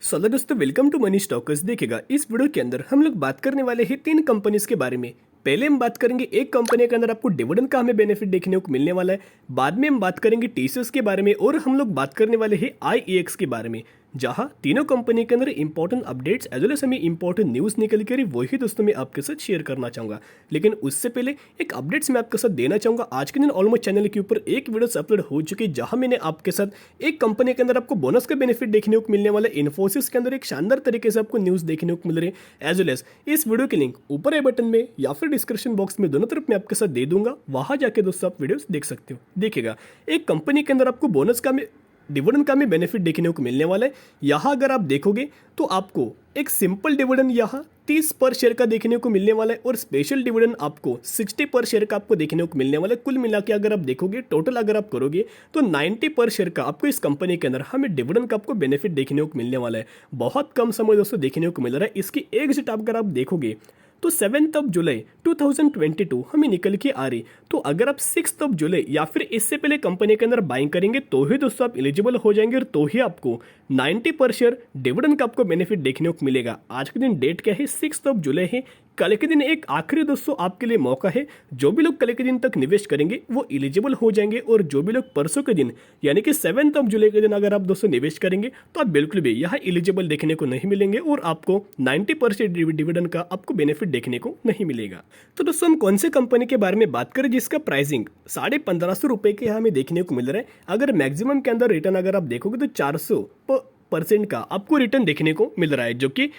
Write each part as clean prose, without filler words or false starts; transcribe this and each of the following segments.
सो दोस्तों welcome to money stalkers. देखिएगा इस वीडियो के अंदर हम लोग बात करने वाले हैं तीन कंपनीज के बारे में। पहले हम बात करेंगे एक कंपनी के अंदर आपको डिविडेंड का हमें बेनिफिट देखने को मिलने वाला है। बाद में हम बात करेंगे टीसीएस के बारे में और हम लोग बात करने वाले हैं आईईएक्स के बारे में, जहां तीनों कंपनी के अंदर important updates as well as हमें इंपॉर्टेंट न्यूज़ निकल कर वही दोस्तों मैं आपके साथ शेयर करना चाहूँगा। लेकिन उससे पहले एक अपडेट्स मैं आपके साथ देना चाहूँगा। आज के दिन ऑलमोस्ट चैनल के ऊपर एक वीडियोस अपलोड हो चुकी है, जहां मैंने आपके साथ एक कंपनी के अंदर आपको बोनस का बेनिफिट देखने को मिलने वाला है। इन्फोसिस के अंदर एक शानदार तरीके से आपको न्यूज़ देखने को मिल रही है। एज वेल एज इस वीडियो की लिंक ऊपर आई बटन में या फिर डिस्क्रिप्शन बॉक्स में दोनों तरफ मैं आपके साथ दे दूंगा, वहां जाके दोस्तों आप वीडियोस देख सकते हो। देखिएगा एक कंपनी के अंदर आपको बोनस का डिविडेंड का भी बेनिफिट देखने को मिलने वाला है। यहाँ अगर आप देखोगे तो आपको एक सिंपल डिविडेंड यहाँ 30 पर शेयर का देखने को मिलने वाला है और स्पेशल डिविडेंड आपको 60 पर शेयर का आपको देखने को मिलने वाला है। कुल मिला के अगर आप देखोगे टोटल अगर आप करोगे तो 90 पर शेयर का आपको इस कंपनी के अंदर हमें डिविडेंड का आपको बेनिफिट देखने को मिलने वाला है। बहुत कम समय दोस्तों देखने को मिल रहा है। इसकी एग्जिट अगर आप देखोगे तो 7 जुलाई 2022 हमें निकल के आ रही। तो अगर आप 6 जुलाई या फिर इससे पहले कंपनी के अंदर बाइंग करेंगे तो ही दोस्तों आप एलिजिबल हो जाएंगे और तो ही आपको 90 पर शेयर डिविडेंड का आपको बेनिफिट देखने को मिलेगा। आज के दिन डेट क्या है, 6 जुलाई है। कल के दिन एक आखिरी दोस्तों आपके लिए मौका है। जो भी लोग कल के दिन तक निवेश करेंगे वो एलिजिबल हो जाएंगे और जो भी लोग परसों के दिन यानी कि 7 जुलाई के दिन अगर आप दोस्तों निवेश करेंगे तो आप बिल्कुल भी यहाँ एलिजिबल देखने को नहीं मिलेंगे और आपको 90% डिविडेंड का आपको बेनिफिट देखने को नहीं मिलेगा। तो दोस्तों हम कौन से कंपनी के बारे में बात करें जिसका प्राइसिंग 1550 रुपए के हमें देखने को मिल रहा है। अगर मैक्सिमम के अंदर रिटर्न अगर आप देखोगे तो 400% का आपको रिटर्न देखने को मिल रहा है, जो कि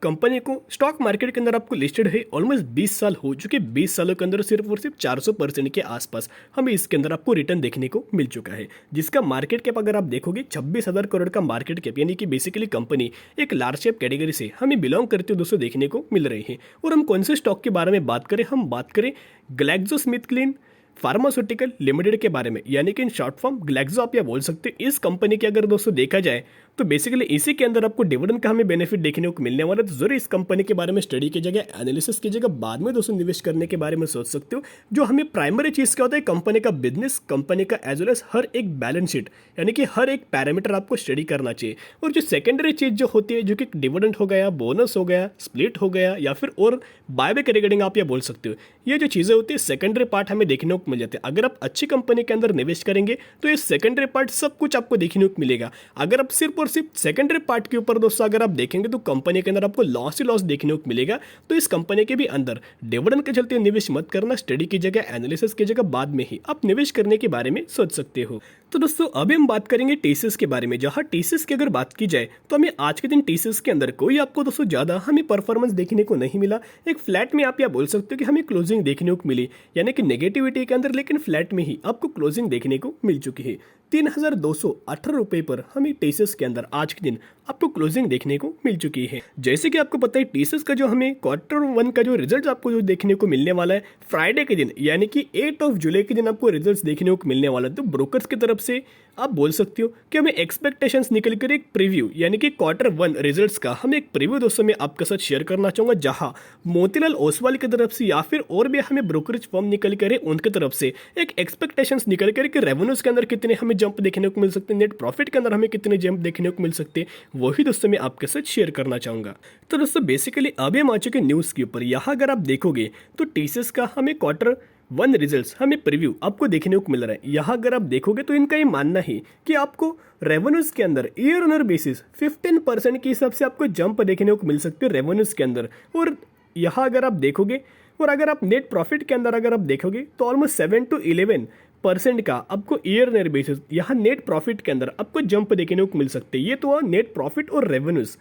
कंपनी को स्टॉक मार्केट के अंदर आपको लिस्टेड है ऑलमोस्ट 20 साल हो चुके। 20 सालों के अंदर सिर्फ और सिर्फ 400% के आसपास हमें इसके अंदर आपको रिटर्न देखने को मिल चुका है, जिसका मार्केट कैप अगर आप देखोगे 26,000 करोड़ का मार्केट कैप, यानी कि बेसिकली कंपनी एक लार्ज कैप कैटेगरी से हमें बिलोंग करते हुए दोस्तों देखने को मिल रहे हैं। और हम कौन से स्टॉक के बारे में बात करें, हम बात करें ग्लैक्सोस्मिथक्लाइन फार्मास्यूटिकल लिमिटेड के बारे में, यानी कि इन शॉर्ट फॉर्म ग्लैक्सो आप या बोल सकते हैं। इस कंपनी के अगर दोस्तों देखा जाए तो बेसिकली इसी के अंदर आपको डिविडेंड का हमें बेनिफिट देखने को मिलने वाला है। तो जरूर इस कंपनी के बारे में स्टडी की जगह एनालिसिस की जगह बाद में दोस्तों निवेश करने के बारे में सोच सकते हो। जो हमें प्राइमरी चीज क्या होता है, कंपनी का बिजनेस, कंपनी का एज वेल एज हर एक बैलेंस शीट यानी कि हर एक पैरामीटर आपको स्टडी करना चाहिए। और जो सेकेंडरी चीज जो होती है, जो कि डिविडेंड हो गया, बोनस हो गया, स्प्लिट हो गया या फिर और बायबैक रिगार्डिंग आप या बोल सकते हो, ये जो चीजें होती है सेकेंडरी पार्ट हमें देखने को मिल जाते हैं। अगर आप अच्छी कंपनी के अंदर निवेश करेंगे तो ये सेकेंडरी पार्ट सब कुछ आपको देखने को मिलेगा। अगर आप सिर्फ और सिर्फ सेकेंडरी पार्ट के ऊपर दोस्तों अगर आप देखेंगे तो कंपनी के अंदर आपको लॉस ही लॉस देखने को मिलेगा। तो इस कंपनी के भी अंदर डिविडेंड के चलते निवेश मत करना, स्टडी की जगह एनालिसिस की जगह बाद में ही आप निवेश करने के बारे में सोच सकते हो। तो दोस्तों अभी हम बात करेंगे टीसीएस के बारे में, जहां टीसीएस की अगर बात की जाए तो हमें आज के दिन टीसीएस के अंदर कोई आपको दोस्तों ज्यादा हमें परफॉर्मेंस देखने को नहीं मिला। एक फ्लैट में आप या बोल सकते हो कि हमें क्लोजिंग देखने को मिली, यानी कि नेगेटिविटी के अंदर, लेकिन फ्लैट में ही आपको क्लोजिंग देखने को मिल चुकी है। 3,218 रुपए पर हमें टीसीएस के अंदर आज के दिन आपको क्लोजिंग देखने को मिल चुकी है। जैसे कि आपको पता है टीसीएस का जो हमें Q1 का जो रिजल्ट आपको जो देखने को मिलने वाला है फ्राइडे के दिन, यानी कि 8 जुलाई के दिन आपको रिजल्ट्स देखने को मिलने वाला है। तो ब्रोकर्स की तरफ से आप बोल सकते हो कि हमें एक्सपेक्टेशंस निकल कर एक प्रीव्यू यानी कि Q1 रिजल्ट्स का हमें एक प्रीव्यू दोस्तों मैं आपके साथ शेयर करना चाहूंगा, जहां मोतीलाल ओसवाल की तरफ से या फिर और भी हमें ब्रोकरेज फर्म निकल कर उनकी तरफ से एक एक्सपेक्टेशंस निकल कर कि रेवेन्यूज के अंदर कितने हमें जंप देखने को मिल सकते हैं, नेट प्रॉफिट के अंदर हमें कितने जंप देखने को मिल सकते हैं, वही दोस्तों मैं आपके साथ शेयर करना चाहूंगा। तो दोस्तों बेसिकली अभी हम आ चुके न्यूज़ के ऊपर। यहाँ अगर आप देखोगे तो टीसीएस का हमें Q1 रिजल्ट्स हमें प्रीव्यू आपको देखने को मिल रहा है। यहाँ अगर आप देखोगे तो इनका ये मानना है कि आपको रेवेन्यूज के अंदर ईयर ऑन ईयर बेसिस 15% के हिसाब से आपको जंप देखने को मिल सकते हैं रेवेन्यूज के अंदर। और यहाँ अगर आप देखोगे और अगर आप नेट प्रॉफिट के अंदर अगर आप देखोगे तो ऑलमोस्ट 7 to 11% का आपको ईयर ऑन ईयर बेसिस यहाँ नेट प्रॉफिट के अंदर आपको जंप देखने को मिल सकते हैं। ये तो नेट प्रॉफिट और रेवेन्यूज,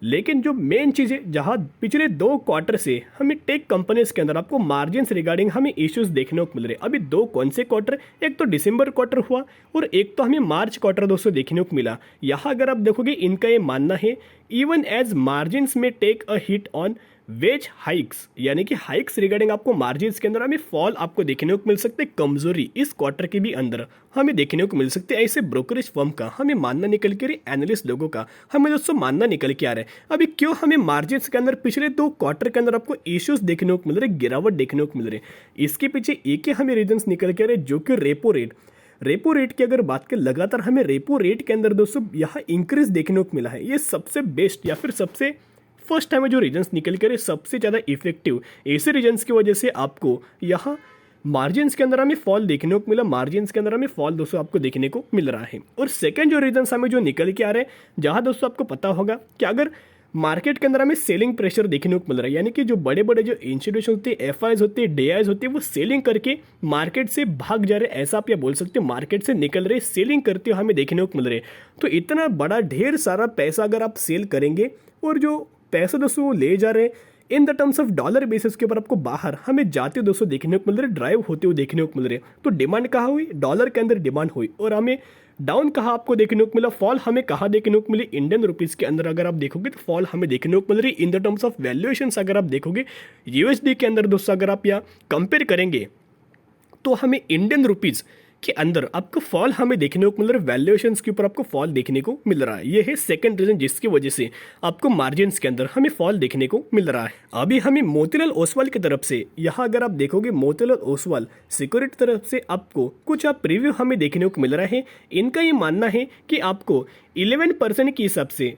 लेकिन जो मेन चीज़ है जहां पिछले 2 क्वार्टर से हमें टेक कंपनीज के अंदर आपको मार्जिन्स रिगार्डिंग हमें इश्यूज देखने को मिल रहे हैं। अभी 2 कौन से क्वार्टर, एक तो दिसंबर क्वार्टर हुआ और एक तो हमें मार्च क्वार्टर दोस्तों देखने को मिला। यहाँ अगर आप देखोगे इनका ये मानना है इवन एज मार्जिन्स में take a hit on wage hikes, यानी कि हाइक्स रिगार्डिंग आपको मार्जिन्स के अंदर हमें फॉल आपको देखने को मिल सकते हैं, कमजोरी इस क्वार्टर के भी अंदर हमें देखने को मिल सकते हैं। ऐसे ब्रोकरेज फर्म का हमें मानना निकल के, एनालिस्ट लोगों का हमें दोस्तों मानना निकल के आ रहा है। अभी क्यों हमें मार्जिन्स के अंदर पिछले 2 क्वार्टर के अंदर आपको इश्यूज देखने को मिल रहे, गिरावट देखने को मिल रही, इसके पीछे एक ही हमें रीजंस निकल के आ रहे, जो कि रेपो रेट रेपो रेट की अगर बात करें, लगातार हमें रेपो रेट के अंदर दोस्तों यहाँ इंक्रीज देखने को मिला है। ये सबसे बेस्ट या फिर सबसे फर्स्ट टाइम है जो रीजन्स निकल कर सबसे ज़्यादा इफेक्टिव ऐसे रीजन्स की वजह से आपको यहाँ मार्जिन्स के अंदर हमें फॉल देखने को मिला। मार्जिन्स के अंदर हमें फॉल दोस्तों आपको देखने को मिल रहा है। और सेकंड जो रीजन्स हमें जो निकल के आ रहे हैं, जहां दोस्तों आपको पता होगा कि अगर मार्केट के अंदर हमें सेलिंग प्रेशर देखने को मिल रहा है, यानी कि जो बड़े बड़े जो इंस्टीट्यूशन होते हैं, एफआईज होते हैं, डीआईज होते हैं, वो सेलिंग करके मार्केट से भाग जा रहे हैं, ऐसा आप या बोल सकते हो मार्केट से निकल रहे, सेलिंग करते हुए हमें देखने को मिल रहे हैं। तो इतना बड़ा ढेर सारा पैसा अगर आप सेल करेंगे और जो पैसा दोस्तों वो ले जा रहे हैं in the terms of dollar basis के ऊपर आपको बाहर हमें जाते हुए दोस्तों देखने को मिल रहे, ड्राइव होते हुए देखने को मिल रहे। तो डिमांड कहाँ हुई? डॉलर के अंदर डिमांड हुई। और हमें डाउन कहाँ आपको देखने को मिला? फॉल हमें कहाँ देखने को मिली? इंडियन रुपीज़ के अंदर अगर आप देखोगे तो फॉल हमें देखने को मिल रही in the terms of valuations. अगर आप देखोगे यूएसडी के अंदर दोस्तों अगर आप यहाँ कंपेयर करेंगे तो हमें इंडियन रुपीज़ के अंदर आपको फॉल हमें देखने को मिल रहा है, वैल्यूएशंस के ऊपर आपको फॉल देखने को मिल रहा है। ये है सेकंड रीजन जिसकी वजह से आपको मार्जिन्स के अंदर हमें फॉल देखने को मिल रहा है। अभी हमें मोतीलाल ओसवाल की तरफ से यहाँ अगर आप देखोगे मोतीलाल ओसवाल सिक्योरिटी तरफ से आपको कुछ आप प्रीव्यू हमें देखने को मिल रहा है। इनका ये मानना है कि आपको 11% के हिसाब से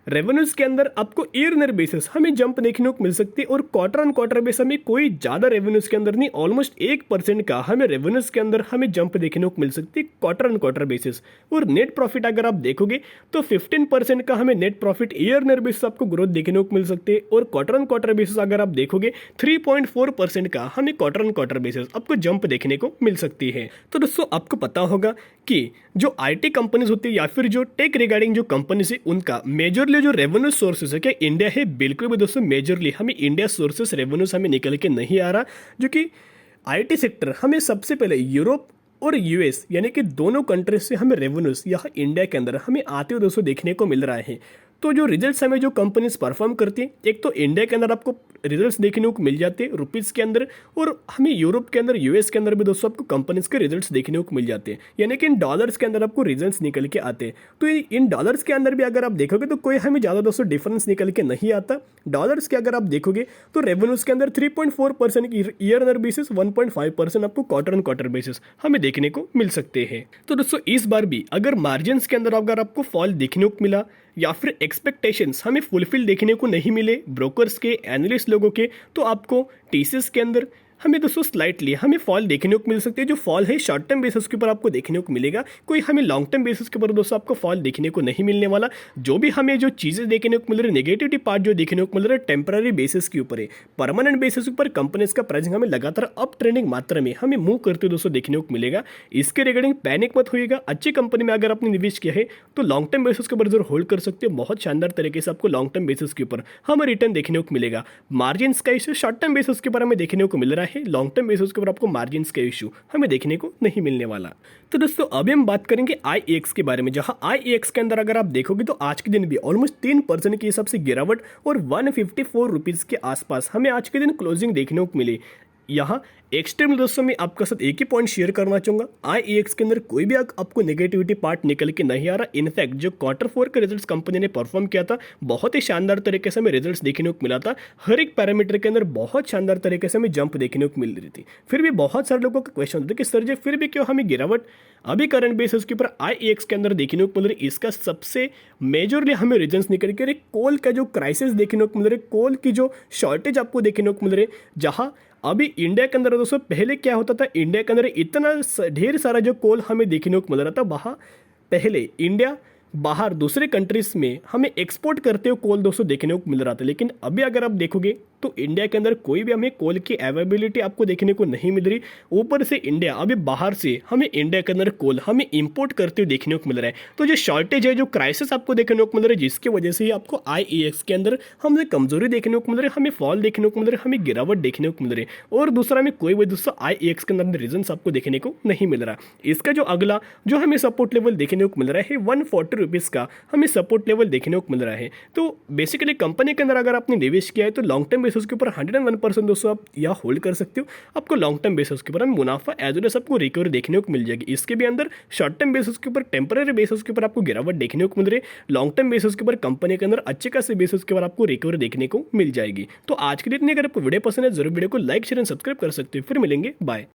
रेवेन्यूज के अंदर आपको ईयर ईयर बेसिस हमें जंप देखने को मिल सकती है। और क्वार्टर ऑन क्वार्टर बेस हमें कोई ज़्यादा रेवेन्यूज के अंदर नहीं, ऑलमोस्ट 1% का हमें रेवेन्यूज के अंदर हमें जंप देखने को मिल सकती है क्वार्टर ऑन क्वार्टर बेसिस। और नेट प्रॉफिट अगर आप देखोगे तो 15% का हमें net profit year year basis आपको ग्रोथ देखने को मिल सकती है। और क्वार्टर ऑन क्वार्टर बेसिस अगर आप देखोगे 3.4% का हमें क्वार्टर ऑन क्वार्टर बेसिस आपको जंप देखने को मिल सकती है। तो दोस्तों आपको पता होगा कि जो आईटी कंपनीज होती है या फिर जो टेक रिगार्डिंग जो कंपनीज है उनका मेजरली जो रेवेन्यू सोर्सेस है क्या इंडिया है? बिल्कुल भी दोस्तों मेजरली हमें इंडिया सोर्सेस रेवेन्यूज हमें निकल के नहीं आ रहा, जो कि आईटी सेक्टर हमें सबसे पहले यूरोप और यूएस यानी कि दोनों कंट्रीज से हमें रेवेन्यूज यहाँ इंडिया के अंदर हमें आते हुए दोस्तों देखने को मिल रहा है। तो जो रिजल्ट्स हमें जो कंपनीज परफॉर्म करती हैं, एक तो इंडिया के अंदर आपको रिजल्ट्स देखने को मिल जाते हैं रुपीज़ के अंदर, और हमें यूरोप के अंदर यूएस के अंदर भी दोस्तों आपको कंपनीज के रिजल्ट्स देखने को मिल जाते हैं, यानी कि इन डॉलर्स के अंदर आपको रिजल्ट्स निकल के आते हैं। तो इन डॉलर्स के अंदर भी अगर आप देखोगे तो कोई हमें ज़्यादा दोस्तों डिफरेंस निकल के नहीं आता। डॉलर्स के अगर आप देखोगे तो रेवेन्यूज के अंदर 3.4% ईयर ईयर बेसिस, 1.5% आपको क्वार्टर ऑन क्वार्टर बेसिस हमें देखने को मिल सकते हैं। तो दोस्तों इस बार भी अगर मार्जिन्स के अंदर अगर आपको फॉल देखने को मिला या फिर एक्सपेक्टेशंस हमें फुलफिल देखने को नहीं मिले ब्रोकर्स के, एनालिस्ट लोगों के, तो आपको टीसीएस के अंदर हमें दोस्तों स्लाइटली हमें फॉल देखने को मिल सकती है। जो फॉल है शॉर्ट टर्म बेसिस के ऊपर आपको देखने को मिलेगा, कोई हमें लॉन्ग टर्म बेसिस के ऊपर दोस्तों आपको फॉल देखने को नहीं मिलने वाला। जो भी हमें जो चीज़ें देखने को मिल रही है, नेगेटिविटी पार्ट जो देखने को मिल रहा है टेम्पररी बेसिस के ऊपर है। परमानेंट बेसिस के ऊपर कंपनीज का प्राइसिंग हमें लगातार अप ट्रेंडिंग मात्रा में हमें मूव करते हुए दोस्तों देखने को मिलेगा। इसके रिगार्डिंग पैनिक मत होइएगा। अच्छी कंपनी में अगर आपने निवेश किया है तो लॉन्ग टर्म बेसिस के ऊपर जरूर होल्ड कर सकते हो। बहुत शानदार तरीके से आपको लॉन्ग टर्म बेसिस के ऊपर हमें रिटर्न देखने को मिलेगा। मार्जिन्स का इशू शॉर्ट टर्म बेसिस के ऊपर हमें देखने को मिल रहा है, लॉन्ग टर्म बेसिस के ऊपर आपको मार्जिन्स का इशू हमें देखने को नहीं मिलने वाला। तो दोस्तों अभी हम बात करेंगे आईईएक्स के बारे में, जहां आईईएक्स के अंदर अगर आप देखोगे तो आज के दिन भी ऑलमोस्ट 3% के हिसाब से गिरावट और 154 रुपीज़ के आसपास हमें आज के दिन क्लोजिंग देखने को मिली। यहाँ एक्सट्रीम दोस्तों मैं आपका साथ एक ही पॉइंट शेयर करना चाहूँगा, आईईएक्स के अंदर कोई भी आपको नेगेटिविटी पार्ट निकल के नहीं आ रहा। इनफैक्ट जो Q4 के रिजल्ट्स कंपनी ने परफॉर्म किया था बहुत ही शानदार तरीके से हमें रिजल्ट्स देखने को मिला था। हर एक पैरामीटर के अंदर बहुत शानदार तरीके से हमें जंप देखने को मिल रही थी। फिर भी बहुत सारे लोगों का क्वेश्चन होता है कि सर जी फिर भी क्यों हमें गिरावट अभी करंट बेसिस के ऊपर आईईएक्स के अंदर देखने को मिल रही है? इसका सबसे मेजरली हमें रीजन्स निकल के कोल का जो क्राइसिस देखने को मिल रहा है, कोल की जो शॉर्टेज आपको देखने को मिल रही है, जहाँ अभी इंडिया के अंदर दोस्तों पहले क्या होता था, इंडिया के अंदर इतना ढेर सारा जो कोल हमें देखने को मिल रहा था, वहाँ पहले इंडिया बाहर दूसरे कंट्रीज में हमें एक्सपोर्ट करते हुए कोल दोस्तों देखने को मिल रहा था। लेकिन अभी अगर आप देखोगे तो इंडिया के अंदर कोई भी हमें कोल की अवेलेबिलिटी आपको देखने को नहीं मिल रही। ऊपर से इंडिया अभी बाहर से हमें इंडिया के अंदर कोल हमें इंपोर्ट करते हुए देखने को मिल रहा है। तो जो शॉर्टेज है, जो क्राइसिस आपको देखने को मिल रहा है, जिसकी वजह से ही आपको आईईएक्स के अंदर हमें कमजोरी देखने को मिल रही है, हमें फॉल देखने को मिल रहा है, हमें गिरावट देखने को मिल रही है। और दूसरा हमें कोई भी दोस्तों आईईएक्स के अंदर रीजन आपको देखने को नहीं मिल रहा। इसका जो अगला जो हमें सपोर्ट लेवल देखने को मिल रहा है 140 रुपीज़ का हमें सपोर्ट लेवल देखने को मिल रहा है। तो बेसिकली कंपनी के अंदर अगर आपने निवेश किया है तो लॉन्ग टर्म बेसिस के ऊपर 101% दोस्तों आप यह होल्ड कर सकते हो। आपको लॉन्ग टर्म बेसिस के ऊपर मुनाफा एज वेल एज आपको रिकवरी देखने को मिल जाएगी। इसके भी अंदर शॉर्ट टर्म बेसिस के ऊपर टेम्पररी बेसिस के ऊपर आपको गिरावट देखने को मिल रही है। लॉन्ग टर्म बेसिस के ऊपर कंपनी के अंदर अच्छे खासे बेसिस के ऊपर आपको रिकवरी देखने को मिल जाएगी। तो आज के लिए इतनी, अगर आपको वीडियो पसंद है जरूर वीडियो को लाइक शेयर एंड सब्सक्राइब कर सकते हो। फिर मिलेंगे, बाय।